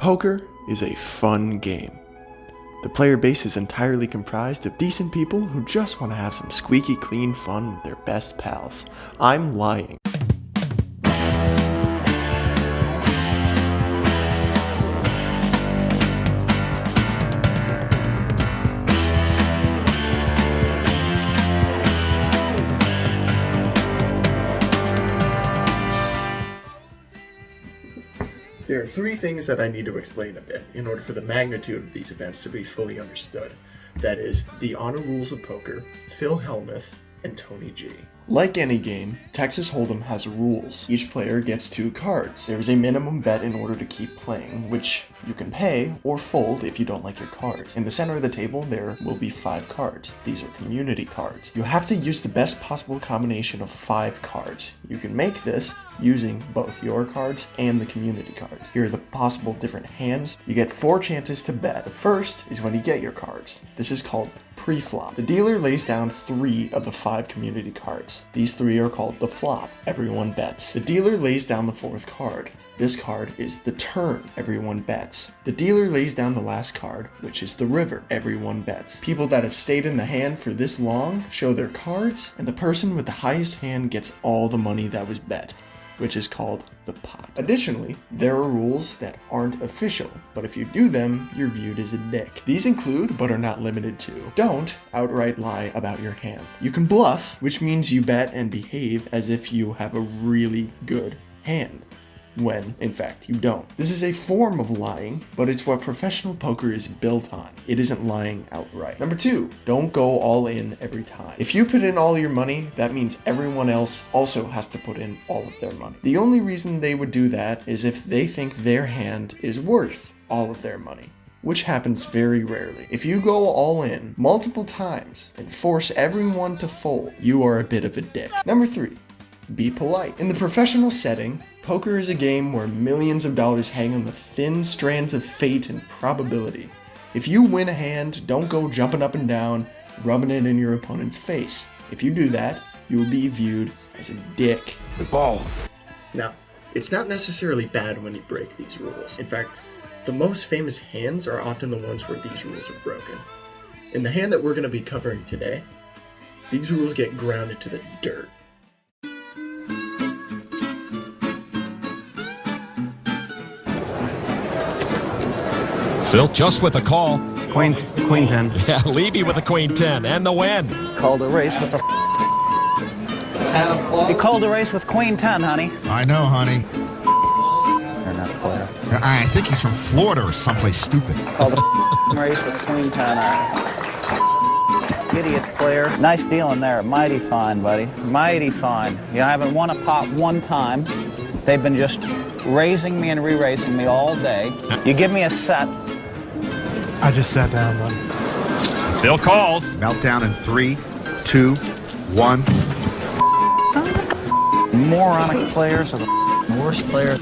Poker is a fun game. The player base is entirely comprised of decent people who just want to have some squeaky clean fun with their best pals. I'm lying. There are three things that I need to explain a bit in order for the magnitude of these events to be fully understood. That is, the honor rules of poker, Phil Hellmuth, and Tony G. Like any game, Texas Hold'em has rules. Each player gets 2 cards. There is a minimum bet in order to keep playing, which you can pay or fold if you don't like your cards. In the center of the table, there will be 5 cards. These are community cards. You have to use the best possible combination of 5 cards. You can make this using both your cards and the community cards. Here are the possible different hands. You get 4 chances to bet. The first is when you get your cards. This is called pre-flop. The dealer lays down 3 of the 5 community cards. These 3 are called the flop. Everyone bets. The dealer lays down the 4th card. This card is the turn. Everyone bets. The dealer lays down the last card, which is the river. Everyone bets. People that have stayed in the hand for this long show their cards, and the person with the highest hand gets all the money that was bet, which is called the pot. Additionally, there are rules that aren't official, but if you do them, you're viewed as a dick. These include, but are not limited to, don't outright lie about your hand. You can bluff, which means you bet and behave as if you have a really good hand, when, in fact, you don't. This is a form of lying, but it's what professional poker is built on. It isn't lying outright. Number 2, don't go all in every time. If you put in all your money, that means everyone else also has to put in all of their money. The only reason they would do that is if they think their hand is worth all of their money, which happens very rarely. If you go all in multiple times and force everyone to fold, you are a bit of a dick. Number 3, be polite. In the professional setting, poker is a game where millions of dollars hang on the thin strands of fate and probability. If you win a hand, don't go jumping up and down, rubbing it in your opponent's face. If you do that, you will be viewed as a dick. The balls. Now, it's not necessarily bad when you break these rules. In fact, the most famous hands are often the ones where these rules are broken. In the hand that we're going to be covering today, these rules get grounded to the dirt. Phil just with a call. Queen 10. Yeah, Levy with a queen 10 and the win. Called a race with a 10 o'clock. You called a race with Queen 10, honey. I know, honey. You're not a player. I think he's from Florida or someplace stupid. Called a race with Queen 10. Idiot player. Nice deal in there. Mighty fine, buddy. Mighty fine. You haven't won a pot one time. They've been just raising me and re-raising me all day. You give me a set. I just sat down, buddy. Phil calls. Meltdown in 3, 2, 1. Moronic players are the worst players.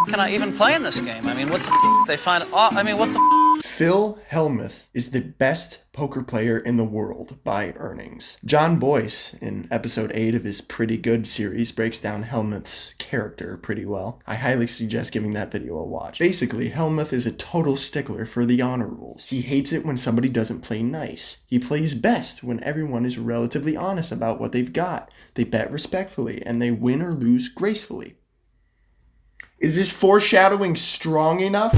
Can I even play in this game? I mean, what the they find? I mean, what the? Phil Hellmuth is the best poker player in the world by earnings. John Boyce, in episode 8 of his Pretty Good series, breaks down Hellmuth's character pretty well. I highly suggest giving that video a watch. Basically, Hellmuth is a total stickler for the honor rules. He hates it when somebody doesn't play nice. He plays best when everyone is relatively honest about what they've got. They bet respectfully, and they win or lose gracefully. Is this foreshadowing strong enough?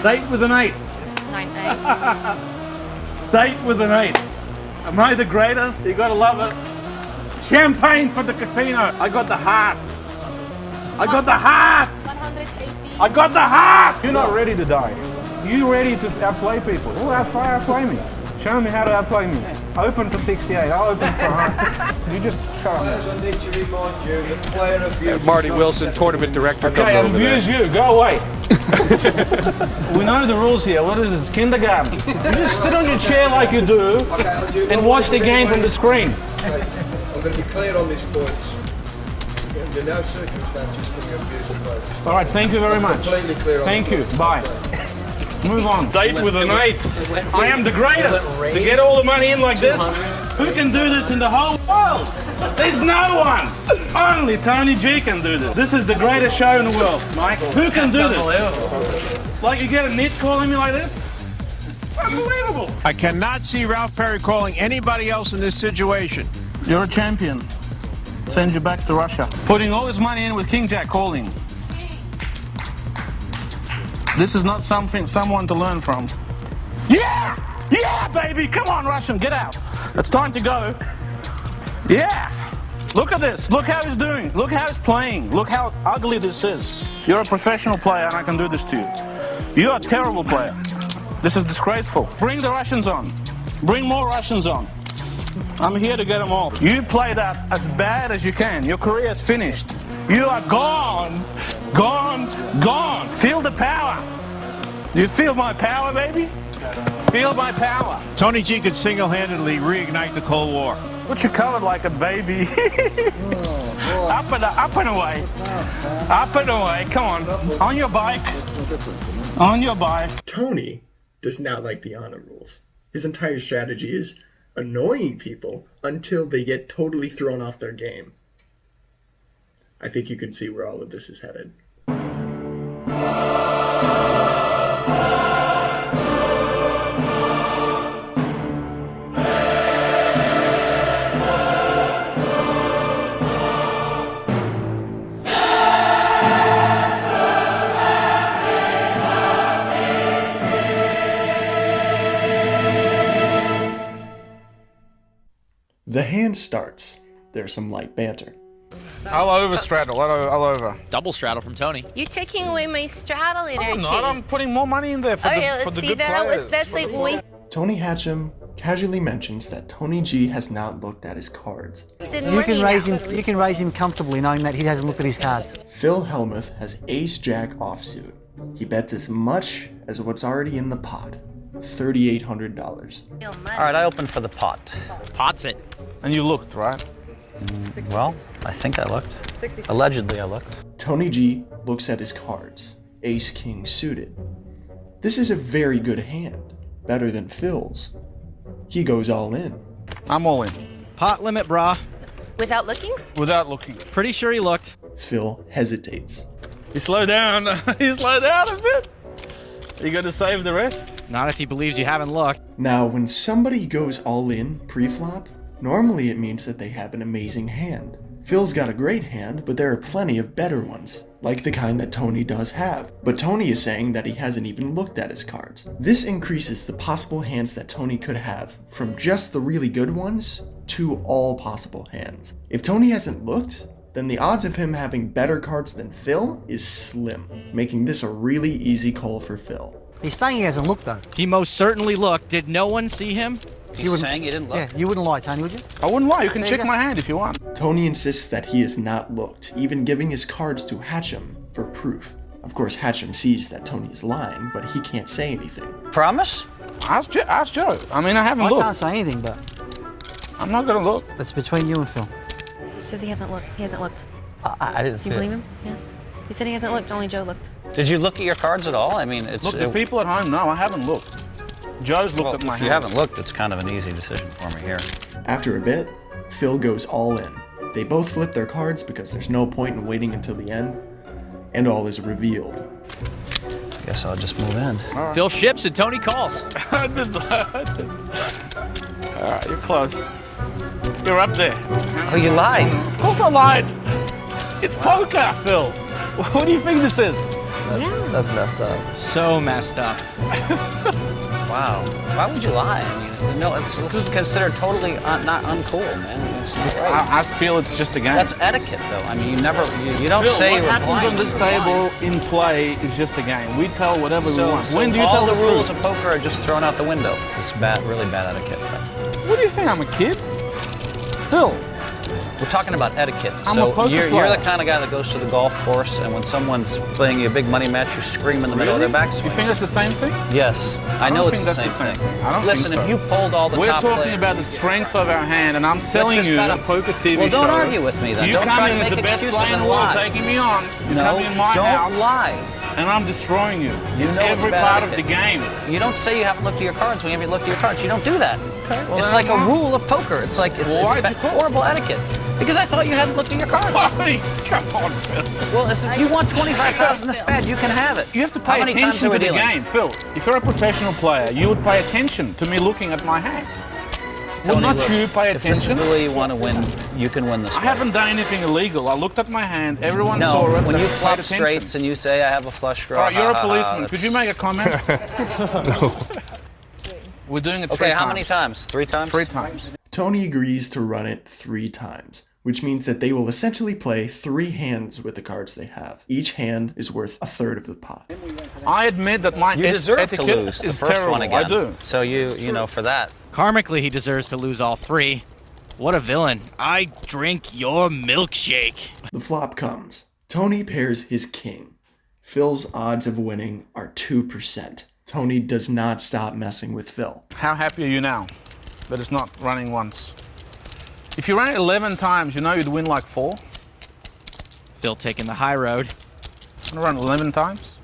Date with an 8. 9-8. Date with an 8. Am I the greatest? You gotta love it. Champagne for the casino. I got the heart. I got the heart. 180. I got the heart. You're not ready to die. You ready to outplay people? Oh, outplay me. Show me how to outplay me. Open for 68. I'll open for 100. You just shut up. I need to remind you, the player of Marty Wilson, tournament director. Okay, and abuse you. Go away. We know the rules here. What is this? Kindergarten. You just sit on your chair like you do and watch the game from the screen. I'm going to be clear on this point. Under no circumstances can you abuse the players. All right, thank you very much. Completely clear on Thank the you. point. Bye. Move on. Date with an 8. I am the greatest. To get all the money in like this, who can do this in the whole world? There's no one. Only Tony G can do this. This is the greatest show in the world, Mike. Who can do this? Like you get a nit calling me like this? It's unbelievable. I cannot see Ralph Perry calling anybody else in this situation. You're a champion. Send you back to Russia. Putting all his money in with King Jack calling. This is not someone to learn from. Yeah! Yeah, baby! Come on, Russian, get out. It's time to go. Yeah! Look at this. Look how he's doing. Look how he's playing. Look how ugly this is. You're a professional player and I can do this to you. You're a terrible player. This is disgraceful. Bring the Russians on. Bring more Russians on. I'm here to get them all. You play that as bad as you can. Your career is finished. You are gone. Gone. Gone. Feel the power. You feel my power, baby? Feel my power. Tony G could single-handedly reignite the Cold War. Put you covered like a baby. Up and away. Up and away. Come on. On your bike. On your bike. Tony does not like the honor rules. His entire strategy is annoying people until they get totally thrown off their game. I think you can see where all of this is headed. The hand starts. There's some light banter. All over straddle, all over. Double straddle from Tony. You're taking away my straddle energy. No, I'm putting more money in there for the good players. That's like waste. Tony Hatcham casually mentions that Tony G has not looked at his cards. You can raise him comfortably knowing that he hasn't looked at his cards. Phil Hellmuth has ace-jack offsuit. He bets as much as what's already in the pot. $3,800. All right, I opened for the pot. Pot's it. And you looked, right? Well, I think I looked. Allegedly, I looked. Tony G looks at his cards. Ace-king suited. This is a very good hand. Better than Phil's. He goes all in. I'm all in. Pot limit, brah. Without looking? Without looking. Pretty sure he looked. Phil hesitates. You slow down. You slow down a bit. You got to save the rest? Not if he believes you haven't looked. Now, when somebody goes all in pre-flop, normally it means that they have an amazing hand. Phil's got a great hand, but there are plenty of better ones, like the kind that Tony does have. But Tony is saying that he hasn't even looked at his cards. This increases the possible hands that Tony could have, from just the really good ones to all possible hands. If Tony hasn't looked, then the odds of him having better cards than Phil is slim, making this a really easy call for Phil. He's saying he hasn't looked, though. He most certainly looked. Did no one see him? He's saying he didn't look. Yeah, you wouldn't lie, Tony, would you? I wouldn't lie. You can There check you go. my hand if you want. Tony insists that he has not looked, even giving his cards to Hatcham for proof. Of course, Hatcham sees that Tony is lying, but he can't say anything. Promise? Ask Joe. I mean, I haven't I looked. can't say anything, but I'm not going to look. that's between you and Phil. Says he hasn't looked. He hasn't looked. I didn't Do see you it. believe him? Yeah. He said he hasn't looked. Only Joe looked. Did you look at your cards at all? I mean, it's... Look, the people at home, no, I haven't looked. Joe's looked at my if hand. you haven't looked, it's kind of an easy decision for me here. After a bit, Phil goes all in. They both flip their cards because there's no point in waiting until the end, and all is revealed. Guess I'll just move in. Right. Phil ships and Tony calls. All right, you're close. You're up there. Oh, you lied. Of course I lied. It's poker, Phil. What do you think this is? That's messed up. So messed up. Wow. Why would you lie? I mean, no, it's considered totally not uncool, man. It's not right. I feel it's just a game. That's etiquette, though. I mean, you don't Phil, say what you're happens blind. on this table in play is just a game. We tell whatever we want. So When do you all tell the the rules truth? of poker are just thrown out the window. It's bad, really bad etiquette. What do you think? I'm a kid? Phil. We're talking about etiquette. I'm a poker You're player. the kind of guy that goes to the golf course, and when someone's playing you a big money match, you scream in the middle of their backswing. You think that's the same thing? Yes, I know don't it's think the that's same the thing. sing. I don't Listen, think so. if you pulled all the We're top talking players, about the strength of our hand, and I'm selling just you about a poker TV well, show. don't argue with me then. You Don't come try in to as make the best excuses player in and the world, lie. taking me on. You No, come in my don't house. lie. and I'm destroying you. You know every it's bad part of the etiquette. game. You don't say you haven't looked at your cards when you haven't looked at your cards. You don't do that. Okay, well, it's then like a rule of poker. It's like it's horrible etiquette. Because I thought you hadn't looked at your cards. Come on, Phil. Well, if you want 25,000 this bad, you can have it. You have to pay attention to the game, Phil. If you're a professional player, you would pay attention to me looking at my hand. Would not you pay attention? If this is the way you want to win, you can win this way. I haven't done anything illegal. I looked at my hand. Everyone no, saw it. When you flop straights and you say, I have a flush draw. All right, you're a policeman. Could you make a comment? No. We're doing it 3 times. Okay, how many times? 3 times? 3 times. Tony agrees to run it 3 times, which means that they will essentially play 3 hands with the cards they have. Each hand is worth 1/3 of the pot. I admit that my deserve to lose the is first terrible. one again. I do. So you know, for that. Karmically, he deserves to lose all 3. What a villain. I drink your milkshake. The flop comes. Tony pairs his king. Phil's odds of winning are 2%. Tony does not stop messing with Phil. How happy are you now that it's not running once? If you ran it 11 times, you know you'd win like 4. Phil taking the high road. I'm gonna run 11 times.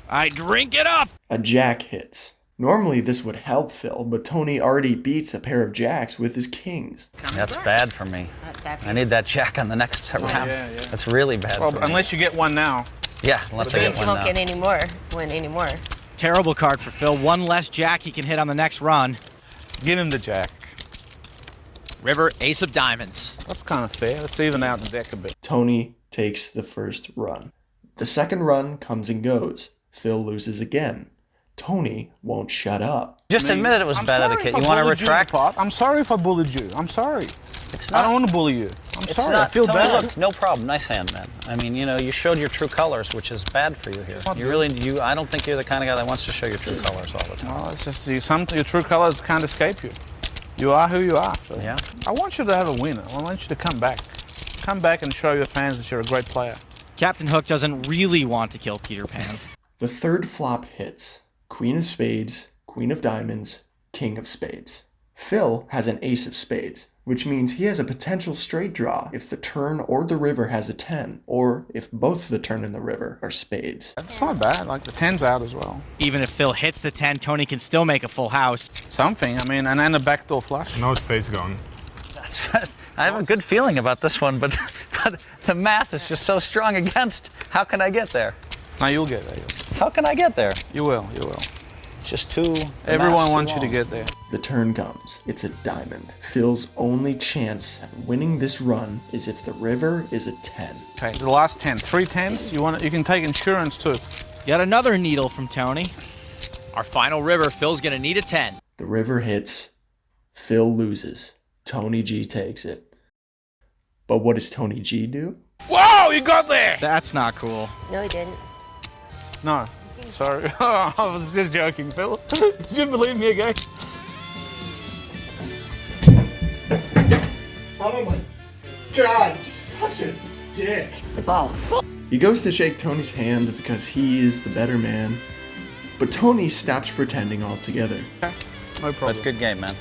I drink it up! A jack hits. Normally this would help Phil, but Tony already beats a pair of jacks with his kings. That's bad for me. I need that jack on the next round. Yeah. That's really bad for me. Unless you get one now. Yeah, unless I get You one won't now. get any more. Win any more. Terrible card for Phil. One less jack he can hit on the next run. Give him the jack. River, ace of diamonds. That's kind of fair. Let's even out the deck a bit. Tony takes the first run. The second run comes and goes. Phil loses again. Tony won't shut up. Just admitted it was bad etiquette. You want to retract? I'm sorry if I bullied you. I'm sorry. It's not. I don't want to bully you. I'm It's sorry. not, I feel Tony, bad. Look, no problem. Nice hand, man. I mean, you know, you showed your true colors, which is bad for you here. I don't think you're the kind of guy that wants to show your true colors all the time. Well, it's just your true colors can't escape you. You are who you are. Phil. Yeah. I want you to have a win. I want you to come back. Come back and show your fans that you're a great player. Captain Hook doesn't really want to kill Peter Pan. The third flop hits. Queen of spades, queen of diamonds, king of spades. Phil has an ace of spades, which means he has a potential straight draw if the turn or the river has a 10, or if both the turn and the river are spades. It's not bad. Like the 10's out as well. Even if Phil hits the 10, Tony can still make a full house. Something. I mean, and then a backdoor flush. No space gone. I have a good feeling about this one, but the math is just so strong against. How can I get there? No, you'll get there. How can I get there? You will. You will. It's just too. Everyone wants you to get there. The turn comes. It's a diamond. Phil's only chance at winning this run is if the river is a 10. Okay, the last 10. 3 10s. You can take insurance too. Yet another needle from Tony. Our final river, Phil's gonna need a 10. The river hits. Phil loses. Tony G takes it. But what does Tony G do? Whoa, you got there! That's not cool. No, he didn't. No. Sorry. I was just joking, Phil. Did you believe me again? Oh my god, you're such a dick. He goes to shake Tony's hand because he is the better man, but Tony stops pretending altogether. Okay. No problem. But good game, man.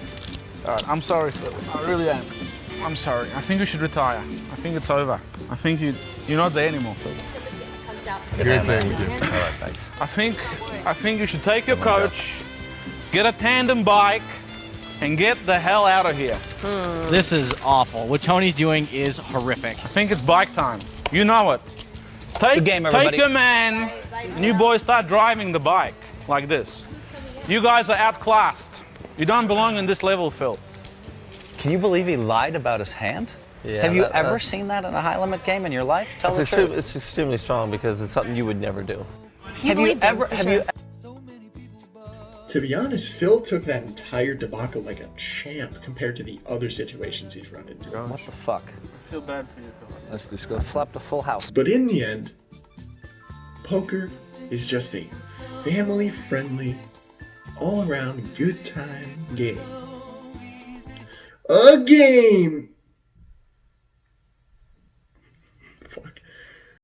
Alright, I'm sorry, Phil. I really am. I'm sorry. I think you should retire. I think it's over. I think you're not there anymore, Phil. Here's the thing. All right, thanks. I think you should take your coach, get a tandem bike, and get the hell out of here. This is awful. What Tony's doing is horrific. I think it's bike time. You know it. Good game, everybody. Take your man, and you boys start driving the bike like this. You guys are outclassed. You don't belong in this level, Phil. Can you believe he lied about his hand? Yeah, Have you ever seen that in a high limit game in your life? Tell the truth. It's extremely strong because it's something you would never do. Have you ever? To be honest, Phil took that entire debacle like a champ compared to the other situations he's run into. What the fuck? I feel bad for you, Phil. That's I disgusting. flopped a full house. But in the end, poker is just a family-friendly, all-around good time game. A game